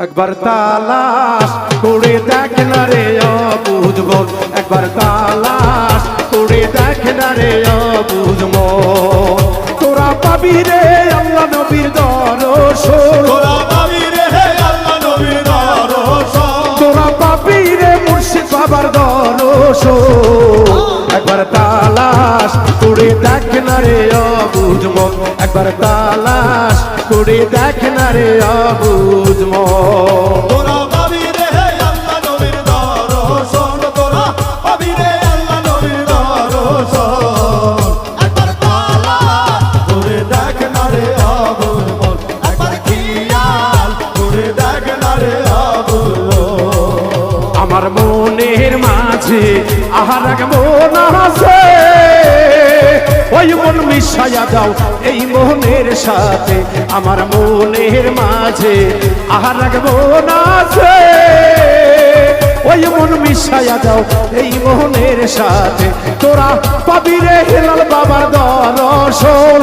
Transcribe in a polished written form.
একবার তালাশ করে দেখ না রে অবুঝ মন, একবার তালাশ করে দেখ না রে অবুঝ মন। তোরা পাবি রে আল্লাহ নবীর দর্শন, তোরা পাবি রে আল্লাহ নবীর দর্শন, তোরা পাবি রে মুর্শিদ বাবার দর্শন। একবার তালাশ করে দেখ না রে অবুঝ মন, একবার তালাশ করে দেখ না রে অবুঝ মন। তোরা পাবি রে আল্লাহ নবীর দর্শন, তোরা পাবি রে আল্লাহ নবীর দর্শন। একবার তালাশ করে দেখ না রে আবুল মন, একবার খেয়াল করে দেখ না রে আবুল মন। আমার মনের মাঝে আহার এক মন আছে, ওই মন মিশাইয়া দাও এই মনের সাথে। আমার মনের মাঝে আহার এক মন আছে, ওই মন মিশাইয়া দাও এই মনের সাথে। তোরা পাবি রে হেলাল বাবার দর্শন,